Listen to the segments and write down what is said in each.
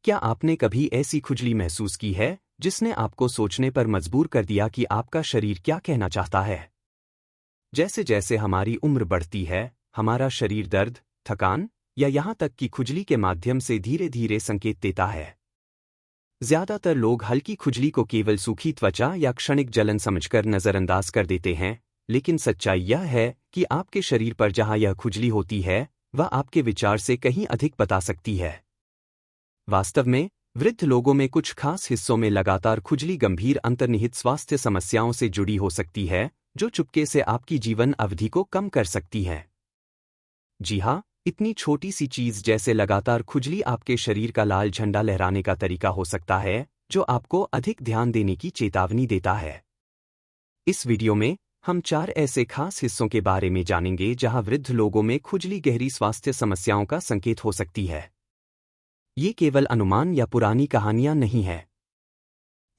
क्या आपने कभी ऐसी खुजली महसूस की है जिसने आपको सोचने पर मजबूर कर दिया कि आपका शरीर क्या कहना चाहता है? जैसे जैसे हमारी उम्र बढ़ती है, हमारा शरीर दर्द, थकान या यहाँ तक कि खुजली के माध्यम से धीरे धीरे संकेत देता है। ज्यादातर लोग हल्की खुजली को केवल सूखी त्वचा या क्षणिक जलन समझकर नजरअंदाज कर देते हैं, लेकिन सच्चाई यह है कि आपके शरीर पर जहां यह खुजली होती है, वह आपके विचार से कहीं अधिक बता सकती है। वास्तव में, वृद्ध लोगों में कुछ खास हिस्सों में लगातार खुजली गंभीर अंतर्निहित स्वास्थ्य समस्याओं से जुड़ी हो सकती है, जो चुपके से आपकी जीवन अवधि को कम कर सकती है। जी हाँ, इतनी छोटी सी चीज जैसे लगातार खुजली आपके शरीर का लाल झंडा लहराने का तरीका हो सकता है, जो आपको अधिक ध्यान देने की चेतावनी देता है। इस वीडियो में हम 4 ऐसे खास हिस्सों के बारे में जानेंगे जहां वृद्ध लोगों में खुजली गहरी स्वास्थ्य समस्याओं का संकेत हो सकती है। ये केवल अनुमान या पुरानी कहानियां नहीं हैं।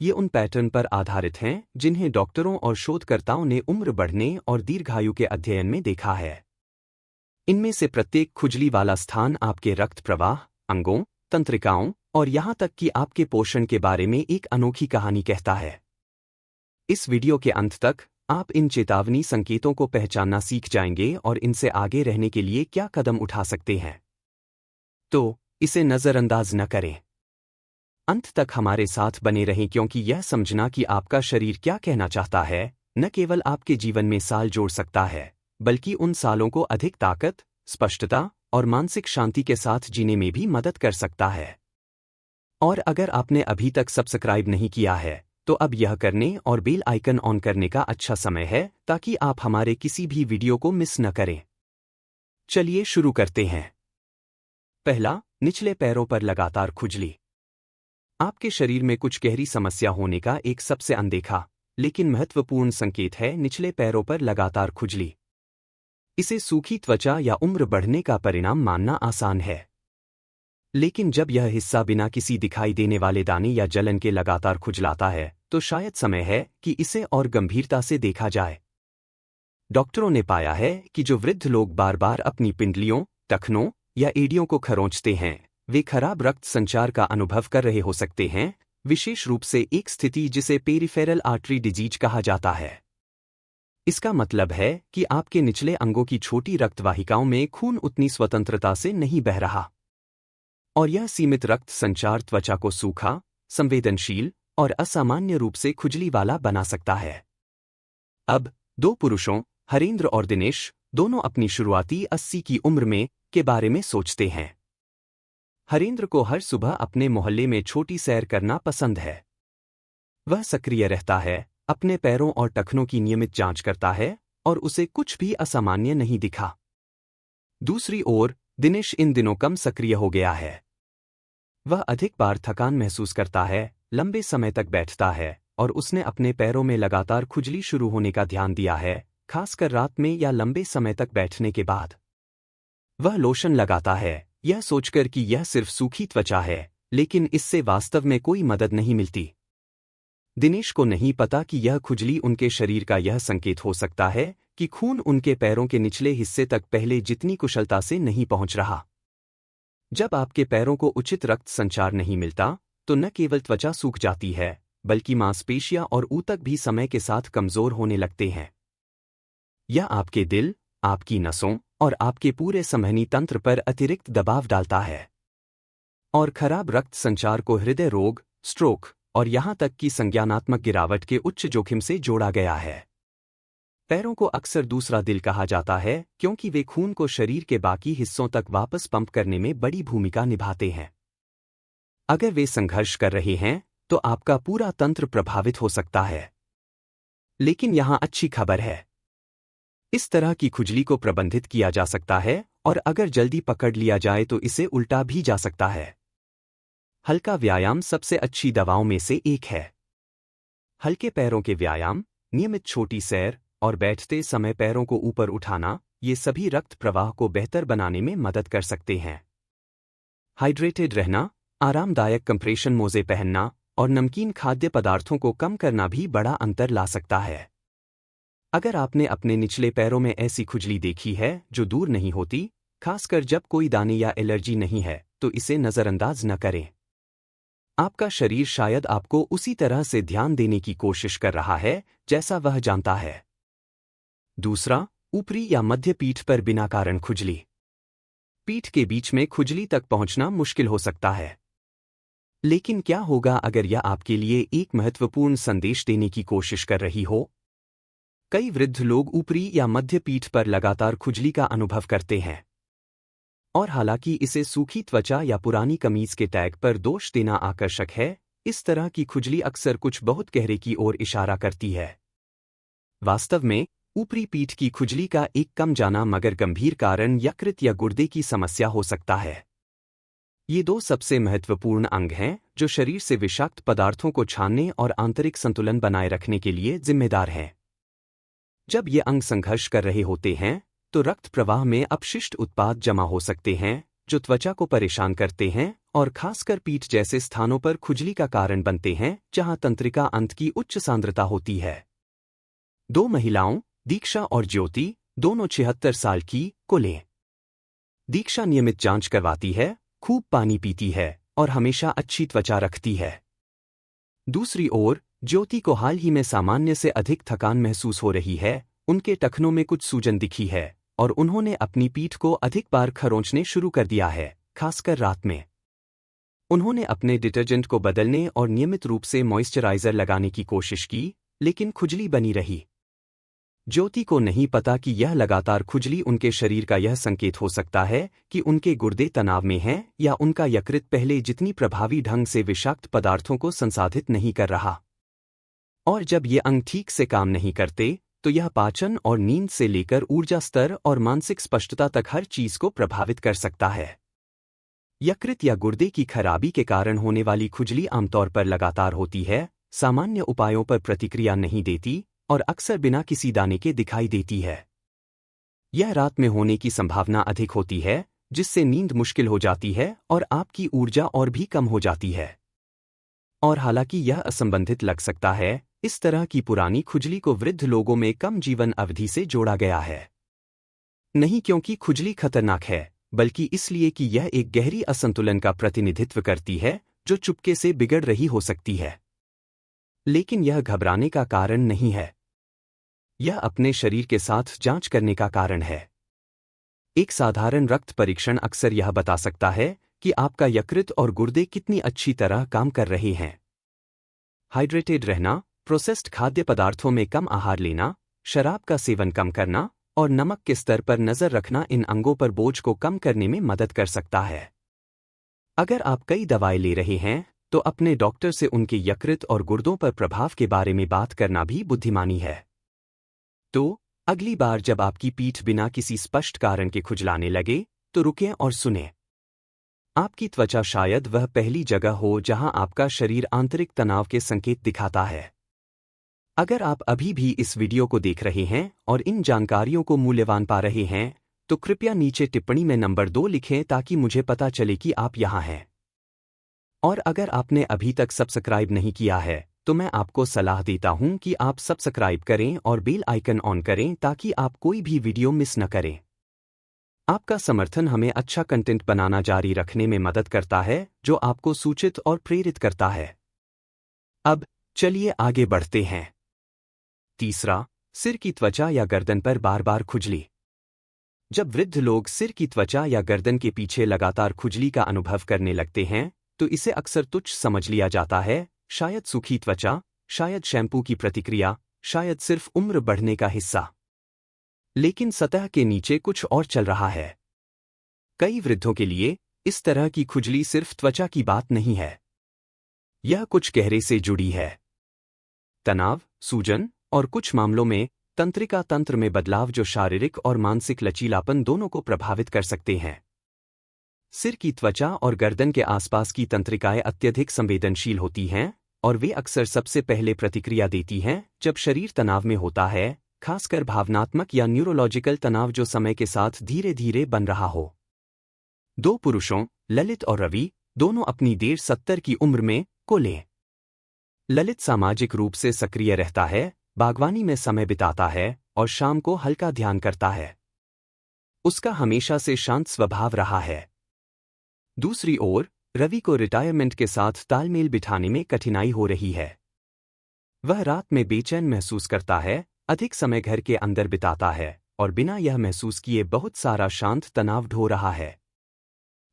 ये उन पैटर्न पर आधारित हैं जिन्हें डॉक्टरों और शोधकर्ताओं ने उम्र बढ़ने और दीर्घायु के अध्ययन में देखा है। इनमें से प्रत्येक खुजली वाला स्थान आपके रक्त प्रवाह, अंगों, तंत्रिकाओं और यहाँ तक कि आपके पोषण के बारे में एक अनोखी कहानी कहता है। इस वीडियो के अंत तक आप इन चेतावनी संकेतों को पहचानना सीख जाएंगे और इनसे आगे रहने के लिए क्या कदम उठा सकते हैं। तो इसे नजरअंदाज न करें। अंत तक हमारे साथ बने रहें, क्योंकि यह समझना कि आपका शरीर क्या कहना चाहता है, न केवल आपके जीवन में साल जोड़ सकता है, बल्कि उन सालों को अधिक ताकत, स्पष्टता और मानसिक शांति के साथ जीने में भी मदद कर सकता है। और अगर आपने अभी तक सब्सक्राइब नहीं किया है, तो अब यह करने और बेल आइकन ऑन करने का अच्छा समय है, ताकि आप हमारे किसी भी वीडियो को मिस न करें। चलिए शुरू करते हैं। पहला, निचले पैरों पर लगातार खुजली। आपके शरीर में कुछ गहरी समस्या होने का एक सबसे अनदेखा लेकिन महत्वपूर्ण संकेत है निचले पैरों पर लगातार खुजली। इसे सूखी त्वचा या उम्र बढ़ने का परिणाम मानना आसान है, लेकिन जब यह हिस्सा बिना किसी दिखाई देने वाले दाने या जलन के लगातार खुजलाता है, तो शायद समय है कि इसे और गंभीरता से देखा जाए। डॉक्टरों ने पाया है कि जो वृद्ध लोग बार बार अपनी पिंडलियों, टखनों या एड़ियों को खरोंचते हैं, वे खराब रक्त संचार का अनुभव कर रहे हो सकते हैं, विशेष रूप से एक स्थिति जिसे पेरिफेरल आर्टरी डिजीज कहा जाता है। इसका मतलब है कि आपके निचले अंगों की छोटी रक्तवाहिकाओं में खून उतनी स्वतंत्रता से नहीं बह रहा, और यह सीमित रक्त संचार त्वचा को सूखा, संवेदनशील और असामान्य रूप से खुजली वाला बना सकता है। अब 2 पुरुषों, हरेंद्र और दिनेश, दोनों अपनी शुरुआती 80 की उम्र में के बारे में सोचते हैं। हरेंद्र को हर सुबह अपने मोहल्ले में छोटी सैर करना पसंद है। वह सक्रिय रहता है, अपने पैरों और टखनों की नियमित जांच करता है, और उसे कुछ भी असामान्य नहीं दिखा। दूसरी ओर, दिनेश इन दिनों कम सक्रिय हो गया है। वह अधिक बार थकान महसूस करता है, लंबे समय तक बैठता है, और उसने अपने पैरों में लगातार खुजली शुरू होने का ध्यान दिया है, खासकर रात में या लंबे समय तक बैठने के बाद। वह लोशन लगाता है, यह सोचकर कि यह सिर्फ सूखी त्वचा है, लेकिन इससे वास्तव में कोई मदद नहीं मिलती। दिनेश को नहीं पता कि यह खुजली उनके शरीर का यह संकेत हो सकता है कि खून उनके पैरों के निचले हिस्से तक पहले जितनी कुशलता से नहीं पहुंच रहा। जब आपके पैरों को उचित रक्त संचार नहीं मिलता, तो न केवल त्वचा सूख जाती है, बल्कि मांसपेशियां और ऊतक भी समय के साथ कमजोर होने लगते हैं। यह आपके दिल, आपकी नसों और आपके पूरे संवहनी तंत्र पर अतिरिक्त दबाव डालता है, और खराब रक्त संचार को हृदय रोग, स्ट्रोक और यहाँ तक कि संज्ञानात्मक गिरावट के उच्च जोखिम से जोड़ा गया है। पैरों को अक्सर दूसरा दिल कहा जाता है, क्योंकि वे खून को शरीर के बाकी हिस्सों तक वापस पंप करने में बड़ी भूमिका निभाते हैं। अगर वे संघर्ष कर रहे हैं, तो आपका पूरा तंत्र प्रभावित हो सकता है। लेकिन यहाँ अच्छी खबर है। इस तरह की खुजली को प्रबंधित किया जा सकता है, और अगर जल्दी पकड़ लिया जाए तो इसे उल्टा भी जा सकता है। हल्का व्यायाम सबसे अच्छी दवाओं में से एक है। हल्के पैरों के व्यायाम, नियमित छोटी सैर और बैठते समय पैरों को ऊपर उठाना, ये सभी रक्त प्रवाह को बेहतर बनाने में मदद कर सकते हैं। हाइड्रेटेड रहना, आरामदायक कंप्रेशन मोजे पहनना और नमकीन खाद्य पदार्थों को कम करना भी बड़ा अंतर ला सकता है। अगर आपने अपने निचले पैरों में ऐसी खुजली देखी है जो दूर नहीं होती, खासकर जब कोई दाने या एलर्जी नहीं है, तो इसे नज़रअंदाज न करें। आपका शरीर शायद आपको उसी तरह से ध्यान देने की कोशिश कर रहा है जैसा वह जानता है। दूसरा, ऊपरी या मध्य पीठ पर बिना कारण खुजली। पीठ के बीच में खुजली तक पहुंचना मुश्किल हो सकता है। लेकिन क्या होगा अगर यह आपके लिए एक महत्वपूर्ण संदेश देने की कोशिश कर रही हो? कई वृद्ध लोग ऊपरी या मध्य पीठ पर लगातार खुजली का अनुभव करते हैं। और हालांकि इसे सूखी त्वचा या पुरानी कमीज के टैग पर दोष देना आकर्षक है, इस तरह की खुजली अक्सर कुछ बहुत गहरे की ओर इशारा करती है। वास्तव में, ऊपरी पीठ की खुजली का एक कम जाना मगर गंभीर कारण यकृत या गुर्दे की समस्या हो सकता है। ये दो सबसे महत्वपूर्ण अंग हैं जो शरीर से विषाक्त पदार्थों को छानने और आंतरिक संतुलन बनाए रखने के लिए जिम्मेदार हैं। जब ये अंग संघर्ष कर रहे होते हैं, तो रक्त प्रवाह में अपशिष्ट उत्पाद जमा हो सकते हैं जो त्वचा को परेशान करते हैं और खासकर पीठ जैसे स्थानों पर खुजली का कारण बनते हैं जहां तंत्रिका अंत की उच्च सांद्रता होती है। दो महिलाओं, दीक्षा और ज्योति, दोनों 76 साल की, को लें। दीक्षा नियमित जांच करवाती है, खूब पानी पीती है और हमेशा अच्छी त्वचा रखती है। दूसरी ओर, ज्योति को हाल ही में सामान्य से अधिक थकान महसूस हो रही है, उनके टखनों में कुछ सूजन दिखी है और उन्होंने अपनी पीठ को अधिक बार खरोंचने शुरू कर दिया है, खासकर रात में। उन्होंने अपने डिटर्जेंट को बदलने और नियमित रूप से मॉइस्चराइजर लगाने की कोशिश की, लेकिन खुजली बनी रही। ज्योति को नहीं पता कि यह लगातार खुजली उनके शरीर का यह संकेत हो सकता है कि उनके गुर्दे तनाव में हैं या उनका यकृत पहले जितनी प्रभावी ढंग से विषाक्त पदार्थों को संसाधित नहीं कर रहा। और जब ये अंग ठीक से काम नहीं करते, तो यह पाचन और नींद से लेकर ऊर्जा स्तर और मानसिक स्पष्टता तक हर चीज को प्रभावित कर सकता है। यकृत या गुर्दे की खराबी के कारण होने वाली खुजली आमतौर पर लगातार होती है, सामान्य उपायों पर प्रतिक्रिया नहीं देती और अक्सर बिना किसी दाने के दिखाई देती है। यह रात में होने की संभावना अधिक होती है, जिससे नींद मुश्किल हो जाती है और आपकी ऊर्जा और भी कम हो जाती है। और हालांकि यह असंबंधित लग सकता है, इस तरह की पुरानी खुजली को वृद्ध लोगों में कम जीवन अवधि से जोड़ा गया है। नहीं क्योंकि खुजली खतरनाक है, बल्कि इसलिए कि यह एक गहरी असंतुलन का प्रतिनिधित्व करती है जो चुपके से बिगड़ रही हो सकती है। लेकिन यह घबराने का कारण नहीं है। यह अपने शरीर के साथ जांच करने का कारण है। एक साधारण रक्त परीक्षण अक्सर यह बता सकता है कि आपका यकृत और गुर्दे कितनी अच्छी तरह काम कर रहे हैं। हाइड्रेटेड रहना, प्रोसेस्ड खाद्य पदार्थों में कम आहार लेना, शराब का सेवन कम करना और नमक के स्तर पर नजर रखना इन अंगों पर बोझ को कम करने में मदद कर सकता है। अगर आप कई दवाएं ले रहे हैं, तो अपने डॉक्टर से उनके यकृत और गुर्दों पर प्रभाव के बारे में बात करना भी बुद्धिमानी है। तो, अगली बार जब आपकी पीठ बिना किसी स्पष्ट कारण के खुजलाने लगे, तो रुकें और सुनें। आपकी त्वचा शायद वह पहली जगह हो जहां आपका शरीर आंतरिक तनाव के संकेत दिखाता है। अगर आप अभी भी इस वीडियो को देख रहे हैं और इन जानकारियों को मूल्यवान पा रहे हैं, तो कृपया नीचे टिप्पणी में नंबर 2 लिखें ताकि मुझे पता चले कि आप यहाँ हैं। और अगर आपने अभी तक सब्सक्राइब नहीं किया है, तो मैं आपको सलाह देता हूं कि आप सब्सक्राइब करें और बेल आइकन ऑन करें ताकि आप कोई भी वीडियो मिस न करें। आपका समर्थन हमें अच्छा कंटेंट बनाना जारी रखने में मदद करता है, जो आपको सूचित और प्रेरित करता है। अब, चलिए आगे बढ़ते हैं। तीसरा, सिर की त्वचा या गर्दन पर बार बार खुजली। जब वृद्ध लोग सिर की त्वचा या गर्दन के पीछे लगातार खुजली का अनुभव करने लगते हैं, तो इसे अक्सर तुच्छ समझ लिया जाता है, शायद सूखी त्वचा, शायद शैम्पू की प्रतिक्रिया, शायद सिर्फ उम्र बढ़ने का हिस्सा। लेकिन सतह के नीचे कुछ और चल रहा है। कई वृद्धों के लिए, इस तरह की खुजली सिर्फ त्वचा की बात नहीं है। यह कुछ गहरे से जुड़ी है। तनाव, सूजन और कुछ मामलों में तंत्रिका तंत्र में बदलाव जो शारीरिक और मानसिक लचीलापन दोनों को प्रभावित कर सकते हैं। सिर की त्वचा और गर्दन के आसपास की तंत्रिकाएं अत्यधिक संवेदनशील होती हैं और वे अक्सर सबसे पहले प्रतिक्रिया देती हैं जब शरीर तनाव में होता है, खासकर भावनात्मक या न्यूरोलॉजिकल तनाव जो समय के साथ धीरे धीरे बन रहा हो। दो पुरुषों, ललित और रवि, दोनों अपनी 70 की उम्र में, को लें। ललित सामाजिक रूप से सक्रिय रहता है, बागवानी में समय बिताता है और शाम को हल्का ध्यान करता है। उसका हमेशा से शांत स्वभाव रहा है। दूसरी ओर, रवि को रिटायरमेंट के साथ तालमेल बिठाने में कठिनाई हो रही है। वह रात में बेचैन महसूस करता है, अधिक समय घर के अंदर बिताता है और बिना यह महसूस किए बहुत सारा शांत तनाव ढो रहा है।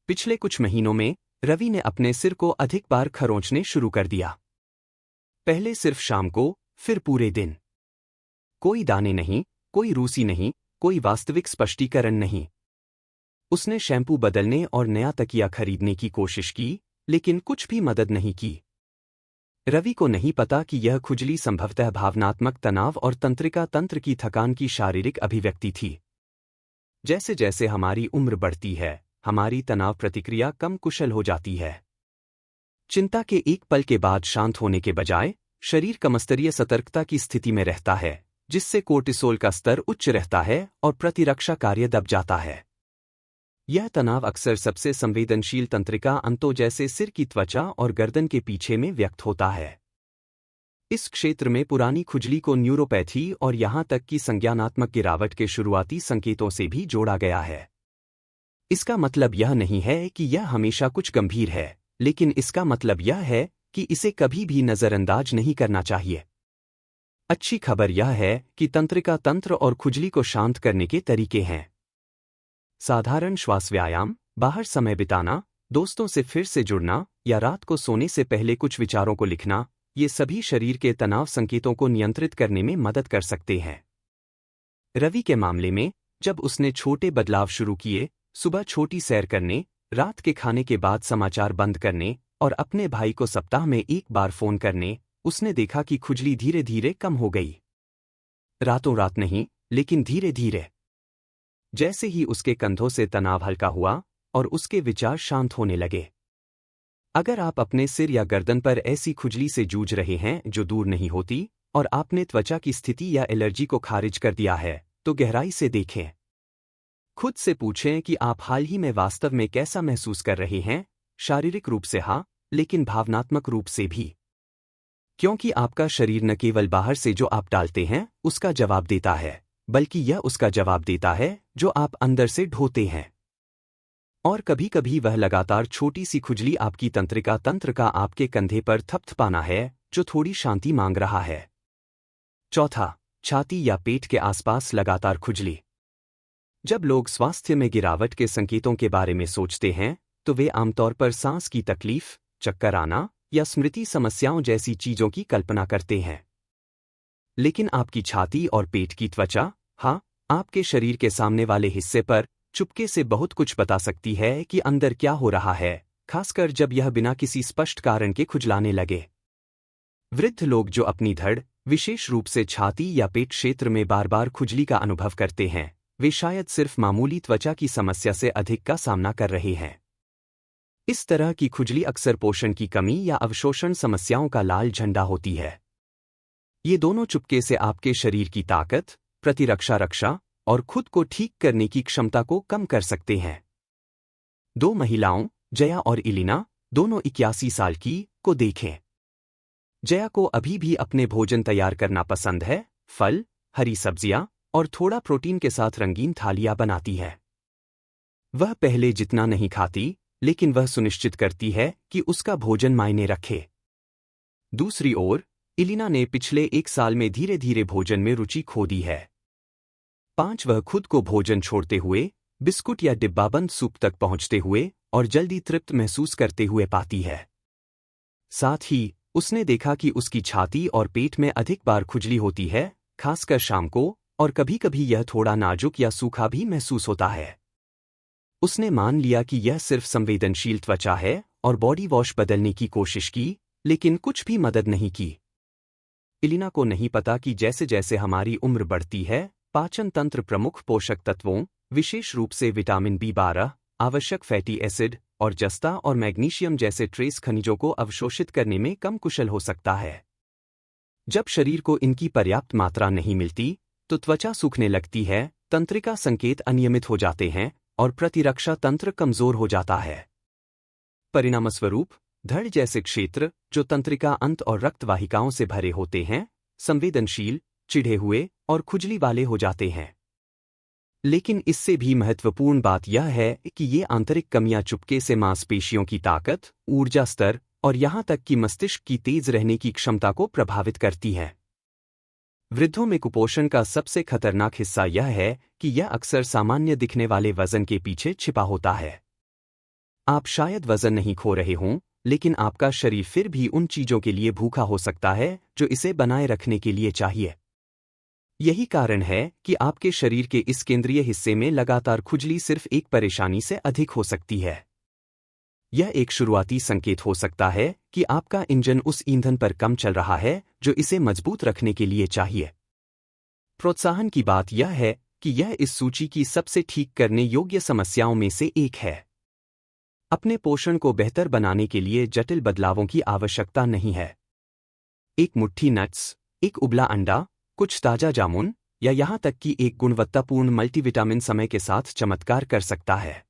पिछले कुछ महीनों में रवि ने अपने सिर को अधिक बार खरोंचने शुरू कर दिया। पहले सिर्फ शाम को, फिर पूरे दिन। कोई दाने नहीं, कोई रूसी नहीं, कोई वास्तविक स्पष्टीकरण नहीं। उसने शैम्पू बदलने और नया तकिया खरीदने की कोशिश की, लेकिन कुछ भी मदद नहीं की। रवि को नहीं पता कि यह खुजली संभवतः भावनात्मक तनाव और तंत्रिका तंत्र की थकान की शारीरिक अभिव्यक्ति थी। जैसे जैसे हमारी उम्र बढ़ती है, हमारी तनाव प्रतिक्रिया कम कुशल हो जाती है। चिंता के एक पल के बाद शांत होने के बजाय शरीर कमस्तरीय सतर्कता की स्थिति में रहता है, जिससे कोर्टिसोल का स्तर उच्च रहता है और प्रतिरक्षा कार्य दब जाता है। यह तनाव अक्सर सबसे संवेदनशील तंत्रिका अंतों जैसे सिर की त्वचा और गर्दन के पीछे में व्यक्त होता है। इस क्षेत्र में पुरानी खुजली को न्यूरोपैथी और यहां तक कि संज्ञानात्मक गिरावट के शुरुआती संकेतों से भी जोड़ा गया है। इसका मतलब यह नहीं है कि यह हमेशा कुछ गंभीर है, लेकिन इसका मतलब यह है कि इसे कभी भी नजरअंदाज नहीं करना चाहिए। अच्छी खबर यह है कि तंत्रिका तंत्र और खुजली को शांत करने के तरीके हैं। साधारण श्वास व्यायाम, बाहर समय बिताना, दोस्तों से फिर से जुड़ना या रात को सोने से पहले कुछ विचारों को लिखना, ये सभी शरीर के तनाव संकेतों को नियंत्रित करने में मदद कर सकते हैं। रवि के मामले में, जब उसने छोटे बदलाव शुरू किए, सुबह छोटी सैर करने, रात के खाने के बाद समाचार बंद करने और अपने भाई को सप्ताह में एक बार फोन करने, उसने देखा कि खुजली धीरे धीरे कम हो गई। रातों रात नहीं, लेकिन धीरे धीरे। जैसे ही उसके कंधों से तनाव हल्का हुआ और उसके विचार शांत होने लगे। अगर आप अपने सिर या गर्दन पर ऐसी खुजली से जूझ रहे हैं जो दूर नहीं होती और आपने त्वचा की स्थिति या एलर्जी को खारिज कर दिया है, तो गहराई से देखें। खुद से पूछें कि आप हाल ही में वास्तव में कैसा महसूस कर रहे हैं, शारीरिक रूप से हाँ, लेकिन भावनात्मक रूप से भी। क्योंकि आपका शरीर न केवल बाहर से जो आप डालते हैं उसका जवाब देता है, बल्कि यह उसका जवाब देता है जो आप अंदर से ढोते हैं। और कभी कभी वह लगातार छोटी सी खुजली आपकी तंत्रिका तंत्र का आपके कंधे पर थपथपाना है, जो थोड़ी शांति मांग रहा है। चौथा, छाती या पेट के आसपास लगातार खुजली। जब लोग स्वास्थ्य में गिरावट के संकेतों के बारे में सोचते हैं, तो वे आमतौर पर सांस की तकलीफ, चक्कर आना या स्मृति समस्याओं जैसी चीजों की कल्पना करते हैं। लेकिन आपकी छाती और पेट की त्वचा, हाँ, आपके शरीर के सामने वाले हिस्से पर चुपके से बहुत कुछ बता सकती है कि अंदर क्या हो रहा है, खासकर जब यह बिना किसी स्पष्ट कारण के खुजलाने लगे। वृद्ध लोग जो अपनी धड़, विशेष रूप से छाती या पेट क्षेत्र में बार बार खुजली का अनुभव करते हैं, वे शायद सिर्फ मामूली त्वचा की समस्या से अधिक का सामना कर रहे हैं। इस तरह की खुजली अक्सर पोषण की कमी या अवशोषण समस्याओं का लाल झंडा होती है। ये दोनों चुपके से आपके शरीर की ताकत, प्रतिरक्षा रक्षा और खुद को ठीक करने की क्षमता को कम कर सकते हैं। दो महिलाओं, जया और इलिना, दोनों 81 साल की, को देखें। जया को अभी भी अपने भोजन तैयार करना पसंद है, फल, हरी सब्जियां और थोड़ा प्रोटीन के साथ रंगीन थालियां बनाती है। वह पहले जितना नहीं खाती, लेकिन वह सुनिश्चित करती है कि उसका भोजन मायने रखे। दूसरी ओर, इलिना ने पिछले 1 साल में धीरे धीरे भोजन में रुचि खो दी है। 5 वह खुद को भोजन छोड़ते हुए, बिस्कुट या डिब्बाबंद सूप तक पहुंचते हुए और जल्दी तृप्त महसूस करते हुए पाती है। साथ ही, उसने देखा कि उसकी छाती और पेट में अधिक बार खुजली होती है, खासकर शाम को, और कभी-कभी यह थोड़ा नाजुक या सूखा भी महसूस होता है। उसने मान लिया कि यह सिर्फ संवेदनशील त्वचा है और बॉडी वॉश बदलने की कोशिश की, लेकिन कुछ भी मदद नहीं की। इलिना को नहीं पता कि जैसे जैसे हमारी उम्र बढ़ती है, पाचन तंत्र प्रमुख पोषक तत्वों, विशेष रूप से विटामिन B12, आवश्यक फैटी एसिड और जस्ता और मैग्नीशियम जैसे ट्रेस खनिजों को अवशोषित करने में कम कुशल हो सकता है। जब शरीर को इनकी पर्याप्त मात्रा नहीं मिलती, तो त्वचा सूखने लगती है, तंत्रिका संकेत अनियमित हो जाते हैं और प्रतिरक्षा तंत्र कमजोर हो जाता है। परिणामस्वरूप, धड़ जैसे क्षेत्र, जो तंत्रिका अंत और रक्त वाहिकाओं से भरे होते हैं, संवेदनशील, चिढ़े हुए और खुजली वाले हो जाते हैं। लेकिन इससे भी महत्वपूर्ण बात यह है कि ये आंतरिक कमियां चुपके से मांसपेशियों की ताकत, ऊर्जा स्तर और यहां तक कि मस्तिष्क की तेज रहने की क्षमता को प्रभावित करती हैं। वृद्धों में कुपोषण का सबसे खतरनाक हिस्सा यह है कि यह अक्सर सामान्य दिखने वाले वजन के पीछे छिपा होता है। आप शायद वजन नहीं खो रहे हों, लेकिन आपका शरीर फिर भी उन चीजों के लिए भूखा हो सकता है जो इसे बनाए रखने के लिए चाहिए। यही कारण है कि आपके शरीर के इस केंद्रीय हिस्से में लगातार खुजली सिर्फ एक परेशानी से अधिक हो सकती है। यह एक शुरुआती संकेत हो सकता है कि आपका इंजन उस ईंधन पर कम चल रहा है जो इसे मजबूत रखने के लिए चाहिए। प्रोत्साहन की बात यह है कि यह इस सूची की सबसे ठीक करने योग्य समस्याओं में से एक है। अपने पोषण को बेहतर बनाने के लिए जटिल बदलावों की आवश्यकता नहीं है। एक मुट्ठी नट्स, एक उबला अंडा, कुछ ताजा जामुन या यहां तक कि एक गुणवत्तापूर्ण मल्टीविटामिन समय के साथ चमत्कार कर सकता है।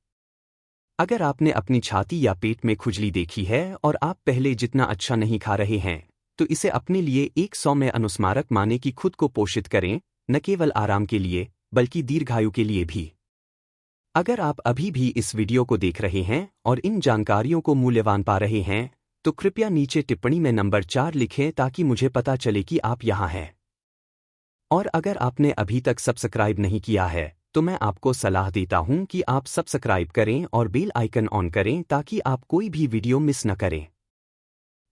अगर आपने अपनी छाती या पेट में खुजली देखी है और आप पहले जितना अच्छा नहीं खा रहे हैं, तो इसे अपने लिए एक सौम्य अनुस्मारक माने कि खुद को पोषित करें, न केवल आराम के लिए बल्कि दीर्घायु के लिए भी। अगर आप अभी भी इस वीडियो को देख रहे हैं और इन जानकारियों को मूल्यवान पा रहे हैं, तो कृपया नीचे टिप्पणी में नंबर 4 लिखें ताकि मुझे पता चले कि आप यहाँ हैं। और अगर आपने अभी तक सब्सक्राइब नहीं किया है, तो मैं आपको सलाह देता हूं कि आप सब्सक्राइब करें और बेल आइकन ऑन करें ताकि आप कोई भी वीडियो मिस न करें।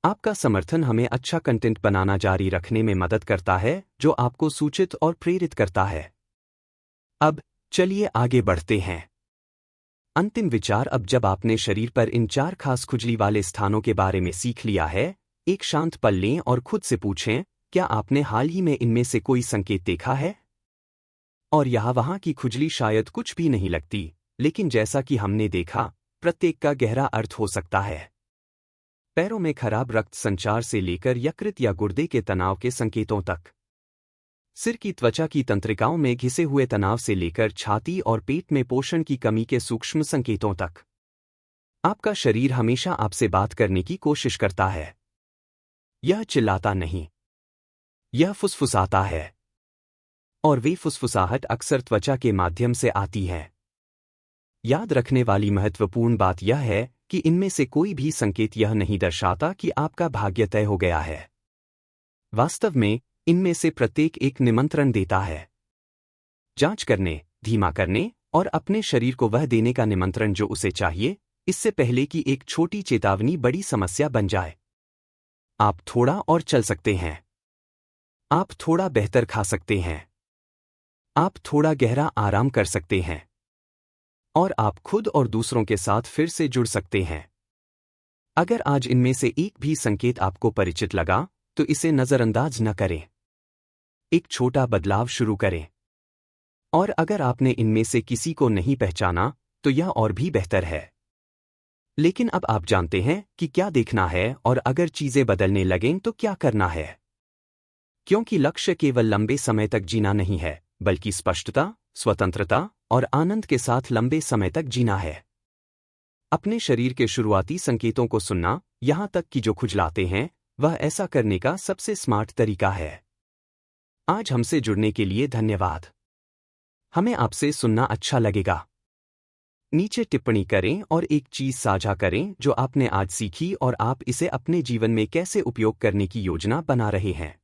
आपका समर्थन हमें अच्छा कंटेंट बनाना जारी रखने में मदद करता है, जो आपको सूचित और प्रेरित करता है। अब चलिए आगे बढ़ते हैं। अंतिम विचार। अब जब आपने शरीर पर इन 4 खास खुजली वाले स्थानों के बारे में सीख लिया है, एक शांत पल लें और खुद से पूछें, क्या आपने हाल ही में इनमें से कोई संकेत देखा है? और यहाँ वहाँ की खुजली शायद कुछ भी नहीं लगती, लेकिन जैसा कि हमने देखा, प्रत्येक का गहरा अर्थ हो सकता है। पैरों में खराब रक्त संचार से लेकर यकृत या गुर्दे के तनाव के संकेतों तक, सिर की त्वचा की तंत्रिकाओं में घिसे हुए तनाव से लेकर छाती और पेट में पोषण की कमी के सूक्ष्म संकेतों तक, आपका शरीर हमेशा आपसे बात करने की कोशिश करता है। यह चिल्लाता नहीं, यह फुसफुसाता है, और वे फुसफुसाहट अक्सर त्वचा के माध्यम से आती है। याद रखने वाली महत्वपूर्ण बात यह है कि इनमें से कोई भी संकेत यह नहीं दर्शाता कि आपका भाग्य तय हो गया है। वास्तव में, इनमें से प्रत्येक एक निमंत्रण देता है, जांच करने, धीमा करने और अपने शरीर को वह देने का निमंत्रण जो उसे चाहिए, इससे पहले कि एक छोटी चेतावनी बड़ी समस्या बन जाए। आप थोड़ा और चल सकते हैं। आप थोड़ा बेहतर खा सकते हैं। आप थोड़ा गहरा आराम कर सकते हैं। और आप खुद और दूसरों के साथ फिर से जुड़ सकते हैं। अगर आज इनमें से एक भी संकेत आपको परिचित लगा, तो इसे नजरअंदाज न करें। एक छोटा बदलाव शुरू करें। और अगर आपने इनमें से किसी को नहीं पहचाना, तो यह और भी बेहतर है। लेकिन अब आप जानते हैं कि क्या देखना है और अगर चीजें बदलने लगें तो क्या करना है। क्योंकि लक्ष्य केवल लंबे समय तक जीना नहीं है, बल्कि स्पष्टता, स्वतंत्रता और आनंद के साथ लंबे समय तक जीना है। अपने शरीर के शुरुआती संकेतों को सुनना, यहां तक कि जो खुजलाते हैं, वह ऐसा करने का सबसे स्मार्ट तरीका है। आज हमसे जुड़ने के लिए धन्यवाद। हमें आपसे सुनना अच्छा लगेगा। नीचे टिप्पणी करें और एक चीज साझा करें जो आपने आज सीखी और आप इसे अपने जीवन में कैसे उपयोग करने की योजना बना रहे हैं।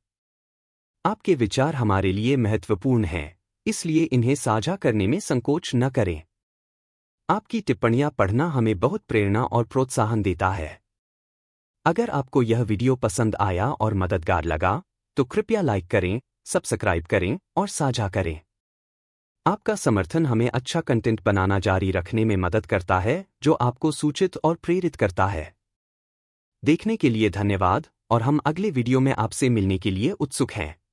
आपके विचार हमारे लिए महत्वपूर्ण हैं, इसलिए इन्हें साझा करने में संकोच न करें। आपकी टिप्पणियां पढ़ना हमें बहुत प्रेरणा और प्रोत्साहन देता है। अगर आपको यह वीडियो पसंद आया और मददगार लगा, तो कृपया लाइक करें, सब्सक्राइब करें और साझा करें। आपका समर्थन हमें अच्छा कंटेंट बनाना जारी रखने में मदद करता है, जो आपको सूचित और प्रेरित करता है। देखने के लिए धन्यवाद और हम अगले वीडियो में आपसे मिलने के लिए उत्सुक हैं।